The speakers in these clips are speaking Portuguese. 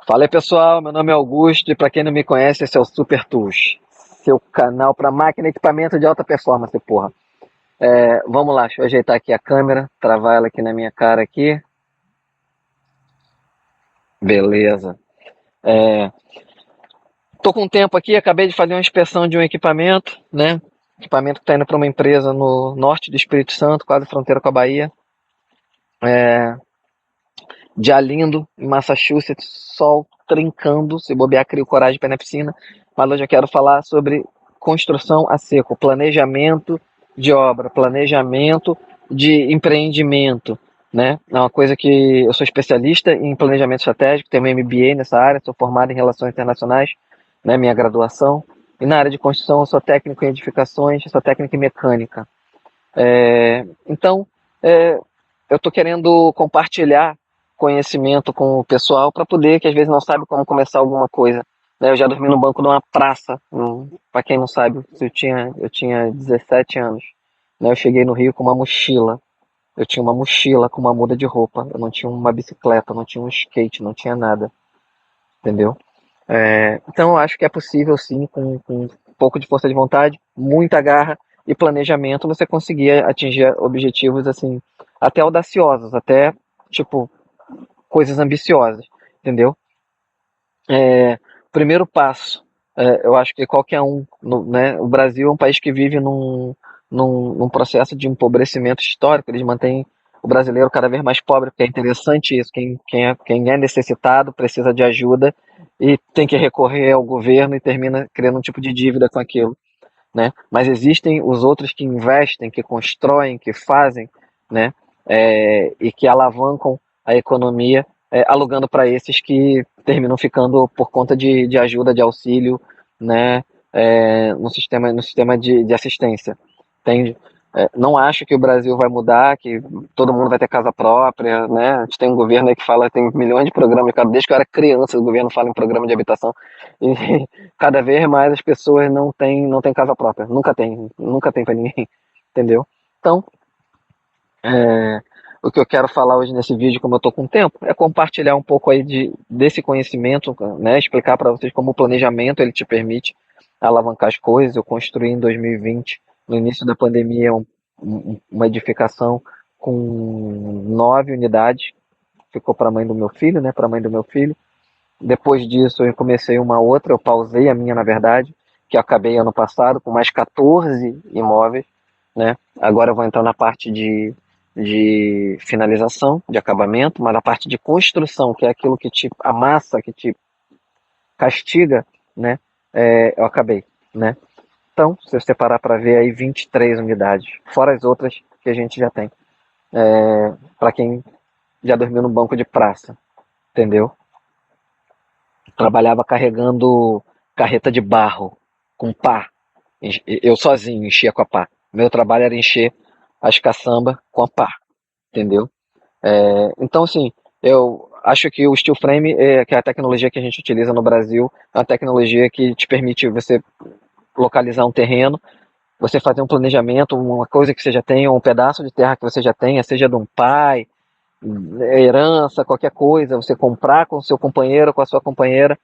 Fala aí pessoal, meu nome é Augusto e para quem não me conhece, esse é o Super Tools, seu canal para máquina e equipamento de alta performance, porra. Vamos lá, deixa eu ajeitar aqui a câmera, travar ela aqui na minha cara aqui. Beleza. É, Tô com tempo aqui, acabei de fazer uma inspeção de um equipamento, né? Equipamento que está indo para uma empresa no norte do Espírito Santo, quase fronteira com a Bahia. É, de Alindo, em Massachusetts, sol trincando, se bobear, crio coragem para ir na piscina. Mas hoje eu quero falar sobre construção a seco, planejamento de obra, planejamento de empreendimento, né? É uma coisa que eu sou especialista em planejamento estratégico, tenho um MBA nessa área, sou formado em relações internacionais, né? Minha graduação. E na área de construção eu sou técnico em edificações, sou técnico em mecânica. Então, é, eu estou querendo compartilhar conhecimento com o pessoal para poder, que às vezes não sabe como começar alguma coisa. Né? Eu já dormi no banco de uma praça, para quem não sabe, eu tinha 17 anos. Né? Eu cheguei no Rio com uma mochila. Eu tinha uma mochila com uma muda de roupa. Eu não tinha uma bicicleta, não tinha um skate, não tinha nada. Entendeu? Então eu acho que é possível sim, com um pouco de força de vontade, muita garra e planejamento, você conseguir atingir objetivos assim, até audaciosos, até tipo coisas ambiciosas, entendeu? Primeiro passo, eu acho que qualquer um, né? O Brasil é um país que vive num processo de empobrecimento histórico, eles mantêm o brasileiro cada vez mais pobre, porque é interessante isso, quem é necessitado precisa de ajuda e tem que recorrer ao governo e termina criando um tipo de dívida com aquilo, né? Mas existem os outros que investem, que constroem, que fazem, né? E que alavancam a economia, alugando para esses que terminam ficando por conta de ajuda, de auxílio, né? No sistema de assistência, entende? Não acho que o Brasil vai mudar, que todo mundo vai ter casa própria, né? A gente tem um governo aí que fala, tem milhões de programas, desde que eu era criança, o governo fala em programa de habitação, e cada vez mais as pessoas não têm casa própria. Nunca tem para ninguém, entendeu? Então, o que eu quero falar hoje nesse vídeo, como eu estou com tempo, é compartilhar um pouco aí desse conhecimento, né? Explicar para vocês como o planejamento ele te permite alavancar as coisas. Eu construí em 2020, no início da pandemia, uma edificação com 9 unidades. Ficou para a mãe do meu filho, né? Para a mãe do meu filho. Depois disso, eu comecei uma outra, eu pausei a minha, na verdade, que eu acabei ano passado com mais 14 imóveis, né? Agora eu vou entrar na parte de finalização, de acabamento, mas na parte de construção, que é aquilo que te amassa, que te castiga, né? Eu acabei, né? Então, se você parar para ver aí, 23 unidades, fora as outras que a gente já tem, para quem já dormiu no banco de praça, entendeu? Trabalhava carregando carreta de barro com pá. Eu sozinho enchia com a pá. Meu trabalho era encher as caçambas com a pá, entendeu? Então, assim, eu acho que o steel frame, que é a tecnologia que a gente utiliza no Brasil, é uma tecnologia que te permite você localizar um terreno, você fazer um planejamento, uma coisa que você já tenha, um pedaço de terra que você já tenha, seja de um pai, herança, qualquer coisa, você comprar com o seu companheiro, com a sua companheira,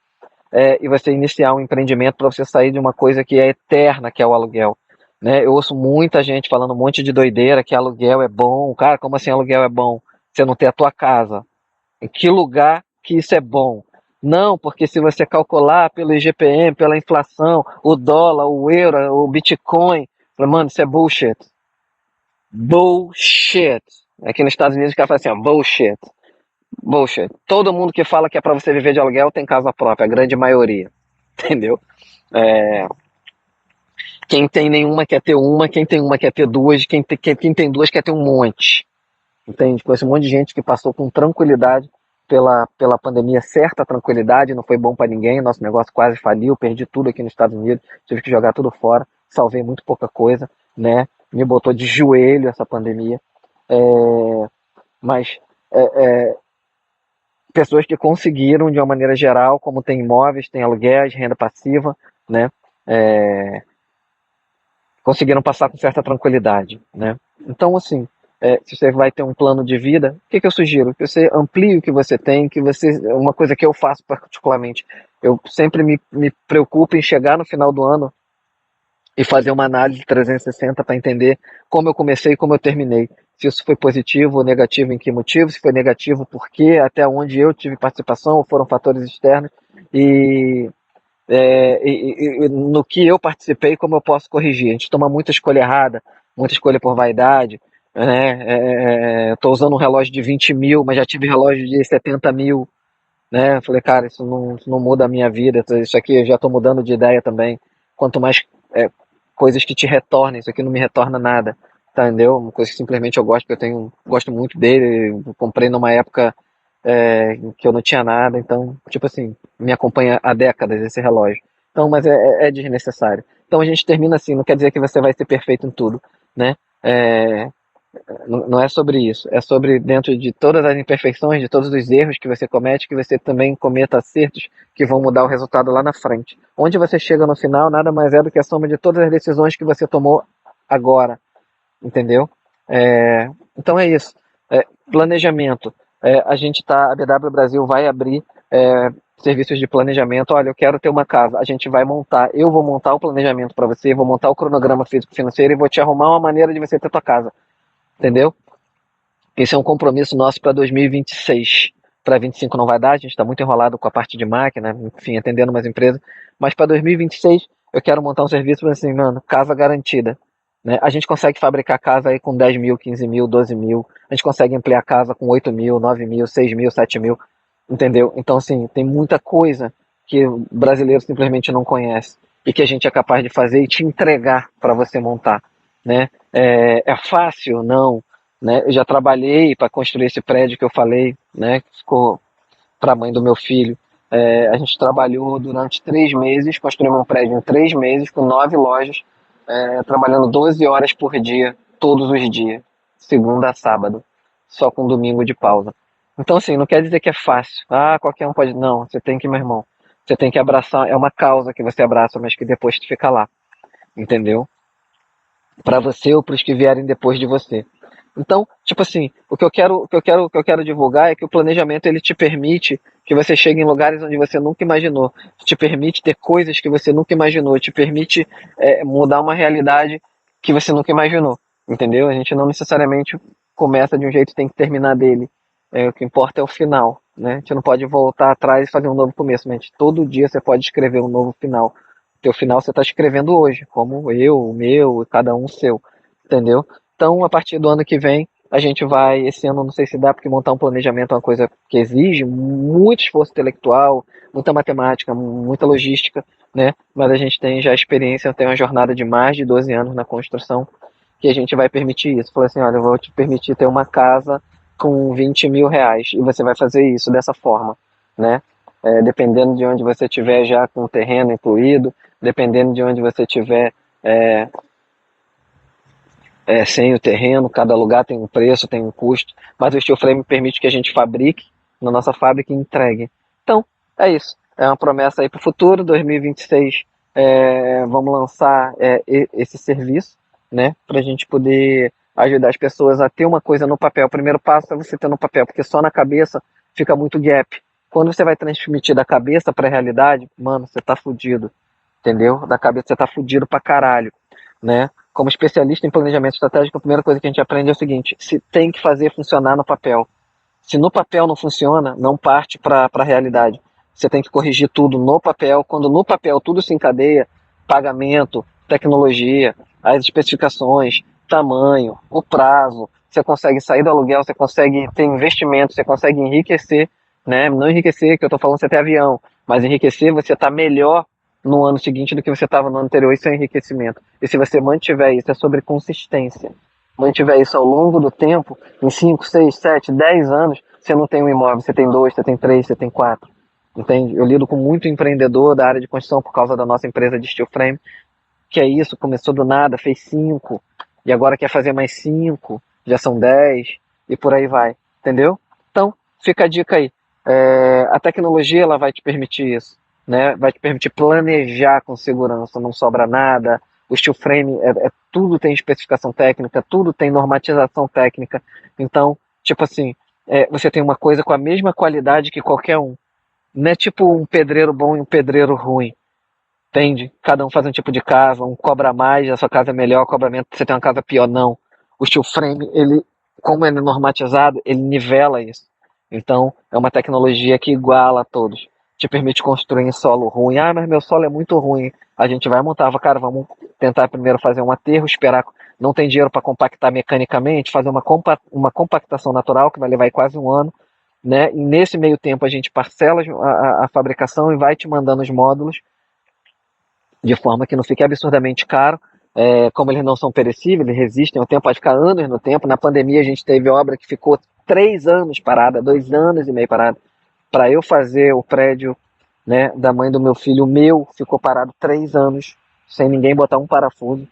e você iniciar um empreendimento para você sair de uma coisa que é eterna, que é o aluguel. Né? Eu ouço muita gente falando um monte de doideira que aluguel é bom. Cara, como assim aluguel é bom? Você não tem a tua casa. Em que lugar que isso é bom? Não, porque se você calcular pelo IGPM, pela inflação, o dólar, o euro, o Bitcoin, mano, isso é bullshit. Bullshit. Aqui nos Estados Unidos o cara fala assim, ó, bullshit. Bullshit. Todo mundo que fala que é para você viver de aluguel tem casa própria, a grande maioria. Entendeu? É, quem tem nenhuma quer ter uma, quem tem uma quer ter duas, quem tem duas quer ter um monte. Entende? Conheço um monte de gente que passou com tranquilidade pela pandemia, certa tranquilidade, não foi bom para ninguém, nosso negócio quase faliu, perdi tudo aqui nos Estados Unidos, tive que jogar tudo fora, salvei muito pouca coisa, né? Me botou de joelho essa pandemia. Mas pessoas que conseguiram, de uma maneira geral, como tem imóveis, tem aluguéis, renda passiva, né? Conseguiram passar com certa tranquilidade, né? Então, assim, se você vai ter um plano de vida, o que eu sugiro? Que você amplie o que você tem, uma coisa que eu faço particularmente, eu sempre me preocupo em chegar no final do ano e fazer uma análise 360 para entender como eu comecei e como eu terminei. Se isso foi positivo ou negativo, em que motivo, se foi negativo, por quê, até onde eu tive participação, ou foram fatores externos, e, no que eu participei, como eu posso corrigir. A gente toma muita escolha errada, muita escolha por vaidade, né? Estou usando um relógio de 20 mil, mas já tive relógio de 70 mil, né? Eu falei, cara, isso não muda a minha vida, isso aqui eu já estou mudando de ideia também. Quanto mais é, coisas que te retornem, isso aqui não me retorna nada, tá, entendeu? Uma coisa que simplesmente eu gosto, que gosto muito dele, eu comprei numa época que eu não tinha nada, então, tipo assim, me acompanha há décadas esse relógio. Então, mas é desnecessário. Então a gente termina assim, não quer dizer que você vai ser perfeito em tudo, né? É, não é sobre isso, é sobre dentro de todas as imperfeições, de todos os erros que você comete, que você também cometa acertos que vão mudar o resultado lá na frente. Onde você chega no final nada mais é do que a soma de todas as decisões que você tomou agora, entendeu? Então é isso. Planejamento. A BW Brasil vai abrir serviços de planejamento. Olha, eu quero ter uma casa, a gente vai montar, eu vou montar o planejamento para você, vou montar o cronograma físico-financeiro e vou te arrumar uma maneira de você ter tua casa, entendeu? Esse é um compromisso nosso para 2026. Para 25 não vai dar, a gente está muito enrolado com a parte de máquina, enfim, atendendo umas empresas. Mas para 2026 eu quero montar um serviço assim, mano, casa garantida. Né? A gente consegue fabricar casa aí com 10 mil, 15 mil, 12 mil. A gente consegue ampliar casa com 8 mil, 9 mil, 6 mil, 7 mil. Entendeu? Então, assim, tem muita coisa que o brasileiro simplesmente não conhece e que a gente é capaz de fazer e te entregar para você montar. Né? É fácil? Não. Né? Eu já trabalhei para construir esse prédio que eu falei, né? Que ficou para a mãe do meu filho. A gente trabalhou durante 3 meses, construímos um prédio em 3 meses, com 9 lojas, trabalhando 12 horas por dia, todos os dias, segunda a sábado, só com domingo de pausa. Então, assim, não quer dizer que é fácil. Ah, qualquer um pode. Não, você tem que, meu irmão, você tem que abraçar. É uma causa que você abraça, mas que depois tu fica lá, entendeu? Para você ou para os que vierem depois de você. Então, tipo assim, o que eu quero divulgar é que o planejamento ele te permite que você chegue em lugares onde você nunca imaginou, te permite ter coisas que você nunca imaginou, te permite mudar uma realidade que você nunca imaginou, entendeu? A gente não necessariamente começa de um jeito e tem que terminar dele. O que importa é o final, né? A gente não pode voltar atrás e fazer um novo começo, mas todo dia você pode escrever um novo final. Teu final você está escrevendo hoje, como eu, o meu, e cada um o seu, entendeu? Então, a partir do ano que vem, a gente vai, esse ano não sei se dá, porque montar um planejamento é uma coisa que exige muito esforço intelectual, muita matemática, muita logística, né? Mas a gente tem já experiência, tem uma jornada de mais de 12 anos na construção, que a gente vai permitir isso. Falei assim, olha, eu vou te permitir ter uma casa com 20 mil reais, e você vai fazer isso dessa forma, né? Dependendo de onde você estiver já com o terreno incluído, dependendo de onde você estiver sem o terreno, cada lugar tem um preço, tem um custo, mas o steel frame permite que a gente fabrique na nossa fábrica e entregue. Então, é isso. É uma promessa aí para o futuro, 2026, vamos lançar esse serviço, né, para a gente poder ajudar as pessoas a ter uma coisa no papel. O primeiro passo é você ter no papel, porque só na cabeça fica muito gap. Quando você vai transmitir da cabeça para a realidade, mano, você tá fudido, entendeu? Da cabeça você tá fudido pra caralho, né? Como especialista em planejamento estratégico, a primeira coisa que a gente aprende é o seguinte: se tem que fazer funcionar no papel. Se no papel não funciona, não parte para a realidade. Você tem que corrigir tudo no papel. Quando no papel tudo se encadeia, pagamento, tecnologia, as especificações, tamanho, o prazo, você consegue sair do aluguel, você consegue ter investimento, você consegue enriquecer, né? Não enriquecer, que eu estou falando você ter avião, mas enriquecer, você está melhor no ano seguinte do que você estava no ano anterior. Isso é enriquecimento. E se você mantiver isso, é sobre consistência. Mantiver isso ao longo do tempo, em 5, 6, 7, 10 anos, você não tem um imóvel, você tem 2, você tem 3, você tem 4. Entende? Eu lido com muito empreendedor da área de construção por causa da nossa empresa de steel frame, que é isso, começou do nada, fez 5, e agora quer fazer mais 5, já são 10, e por aí vai. Entendeu? Então, fica a dica aí. A tecnologia ela vai te permitir isso, né? Vai te permitir planejar com segurança, não sobra nada, O steel frame, tudo tem especificação técnica, tudo tem normatização técnica. Então, tipo assim, você tem uma coisa com a mesma qualidade que qualquer um. Não é tipo um pedreiro bom e um pedreiro ruim. Entende? Cada um faz um tipo de casa, um cobra mais, a sua casa é melhor, cobra menos, você tem uma casa pior, não. O steel frame, ele, como ele é normatizado, ele nivela isso. Então, é uma tecnologia que iguala a todos. Te permite construir em solo ruim. Ah, mas meu solo é muito ruim. A gente vai montar, cara, vamos tentar primeiro fazer um aterro, esperar. Não tem dinheiro para compactar mecanicamente, fazer uma compactação natural, que vai levar aí quase um ano. Né? E nesse meio tempo a gente parcela a fabricação e vai te mandando os módulos de forma que não fique absurdamente caro. Como eles não são perecíveis, eles resistem ao tempo, pode ficar anos no tempo. Na pandemia a gente teve obra que ficou 3 anos parada, 2 anos e meio parada. Para eu fazer o prédio, né, da mãe do meu filho, o meu ficou parado 3 anos, sem ninguém botar um parafuso.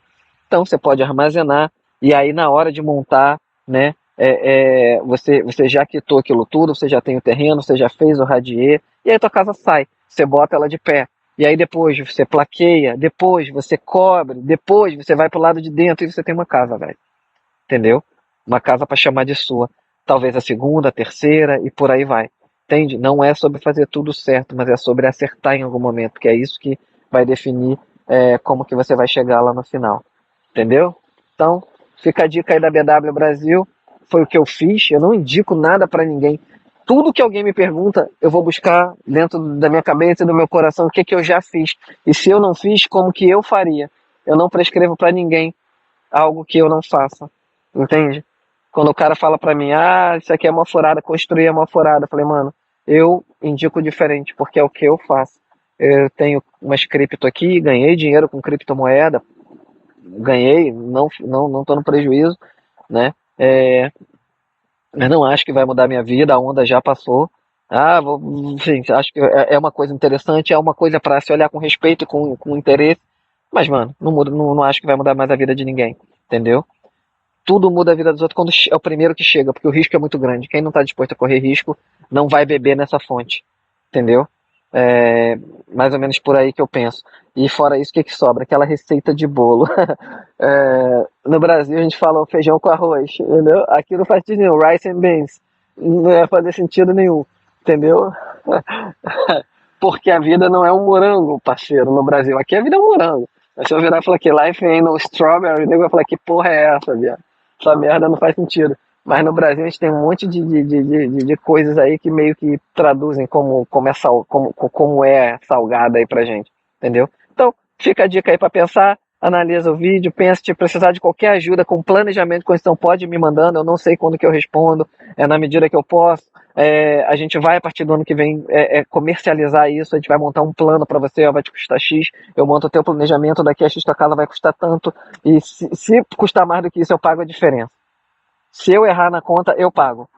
Então você pode armazenar, e aí na hora de montar, né, você já quitou aquilo tudo, você já tem o terreno, você já fez o radier, e aí a tua casa sai, você bota ela de pé. E aí depois você plaqueia, depois você cobre, depois você vai pro lado de dentro e você tem uma casa, velho. Entendeu? Uma casa para chamar de sua. Talvez a segunda, a terceira e por aí vai. Entende? Não é sobre fazer tudo certo, mas é sobre acertar em algum momento, que é isso que vai definir como que você vai chegar lá no final. Entendeu? Então, fica a dica aí da BW Brasil. Foi o que eu fiz. Eu não indico nada para ninguém. Tudo que alguém me pergunta, eu vou buscar dentro da minha cabeça e do meu coração o que, que eu já fiz. E se eu não fiz, como que eu faria? Eu não prescrevo para ninguém algo que eu não faça. Entende? Quando o cara fala para mim, isso aqui é uma furada, construir é uma furada. Eu falei, mano, eu indico diferente, porque é o que eu faço. Eu tenho umas cripto aqui, ganhei dinheiro com criptomoeda, ganhei, não tô no prejuízo, né? Mas não acho que vai mudar minha vida, a onda já passou. Enfim, acho que é uma coisa interessante, é uma coisa para se olhar com respeito e com interesse. Mas, mano, não muda, não acho que vai mudar mais a vida de ninguém, entendeu? Tudo muda a vida dos outros quando é o primeiro que chega, porque o risco é muito grande. Quem não está disposto a correr risco não vai beber nessa fonte, entendeu? Mais ou menos por aí que eu penso. E fora isso, o que sobra? Aquela receita de bolo. No Brasil a gente fala o feijão com arroz, entendeu? Aqui não faz sentido nenhum, rice and beans. Não ia fazer sentido nenhum, entendeu? Porque a vida não é um morango, parceiro, no Brasil. Aqui a vida é um morango. Aí se eu virar e falar que life ain't no strawberry, o nego vai falar que porra é essa, viado? Essa merda não faz sentido. Mas no Brasil a gente tem um monte de coisas aí que meio que traduzem como é salgada aí pra gente, entendeu? Então, fica a dica aí pra pensar, analisa o vídeo, pensa, se precisar de qualquer ajuda com planejamento, com questão, pode me mandando, eu não sei quando que eu respondo, na medida que eu posso. A gente vai, a partir do ano que vem, comercializar isso, a gente vai montar um plano para você, vai te custar X, eu monto o teu planejamento, daqui a X tua casa vai custar tanto, e se custar mais do que isso, eu pago a diferença. Se eu errar na conta, eu pago,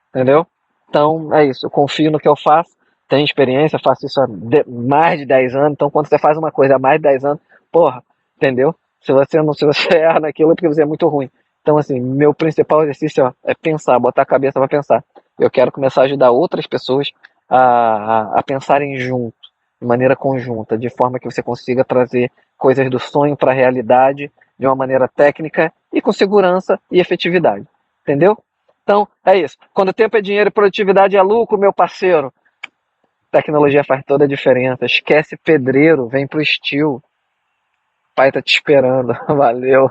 entendeu? Então, é isso, eu confio no que eu faço, tenho experiência, faço isso há mais de 10 anos, então quando você faz uma coisa há mais de 10 anos, porra, entendeu? Se você erra naquilo é porque você é muito ruim. Então, assim, meu principal exercício é pensar, botar a cabeça para pensar. Eu quero começar a ajudar outras pessoas a pensarem junto, de maneira conjunta, de forma que você consiga trazer coisas do sonho para a realidade de uma maneira técnica e com segurança e efetividade. Entendeu? Então, é isso. Quando o tempo é dinheiro e produtividade é lucro, meu parceiro, tecnologia faz toda a diferença. Esquece pedreiro, vem pro estilo. O pai tá te esperando. Valeu.